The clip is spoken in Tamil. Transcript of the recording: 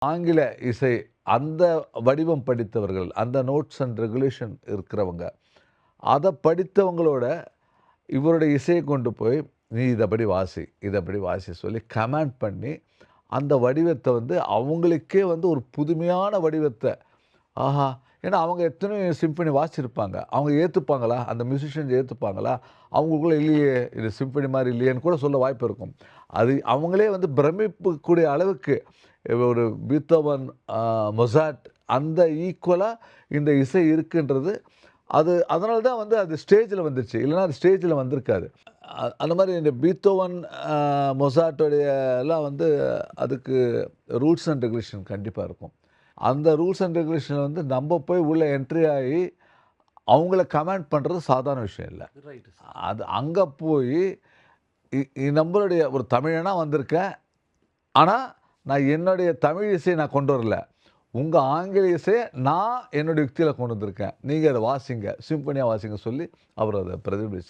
ஆங்கில இசை அந்த வடிவம் படித்தவர்கள், அந்த நோட்ஸ் அண்ட் ரெகுலேஷன் இருக்கிறவங்க, அத படித்தவங்களோட இவருடைய இசைய கொண்டு போய், "நீ இதப்படி வாசி, இதப்படி வாசி" சொல்லி கமாண்ட் பண்ணி, அந்த வடிவத்த வந்து அவங்களுக்கே வந்து ஒரு புதுமையான வடிவத்த, ஆஹா! ஏன்னா அவங்க எத்தனையோ சிம்ஃபனி வாசிச்சிருப்பாங்க. அவங்க ஏத்துப்பாங்களா? அந்த மியூசிஷியன்ஸ் ஏத்துப்பாங்களா? அவங்களுக்குள்ள இல்லையே, இது சிம்ஃபனி மாரி இல்லையேன்னு கூட சொல்ல வாய்ப்பு இருக்கும். அது அவங்களே வந்து பிரமிப்புக்கூடிய அளவுக்கு ஒரு பீத்தோவன், மொசார்ட் அந்த ஈக்குவலா இந்த இசை இருக்குன்றது, அது அதனால தான் வந்து அது ஸ்டேஜ்ல வந்துருச்சு. இல்லன்னா அது ஸ்டேஜ்ல வந்திருக்காது. அந்த மாரி இந்த பீத்தோவன், மொசார்ட்டோடைய எல்லாம் வந்து அதுக்கு ரூல்ஸ் அண்ட் ரெகுலேஷன் கண்டிப்பா இருக்கும். அந்த ரூல்ஸ் அண்ட் ரெகுலேஷன் வந்து நம்ப போய் உள்ள என்ட்ரி ஆயி, அவங்கள கமாண்ட் பண்றது சாதாரண விஷயம் இல்ல. Right sir. அது அங்க போயி நம்மளுடைய ஒரு தமிழனா வந்திருக்கேன். ஆனா, நான் என்னுடைய தமிழ் இசைய நான் கொண்டு வரல. உங்க ஆங்கில இசைய நான் என்னுடைய யுக்தியில கொண்டு வந்திருக்கேன். நீங்க அத வாசிங்க. சிம்பனியா வாசிங்க சொல்லி அவர் அத பிரதிபலிச்சார்.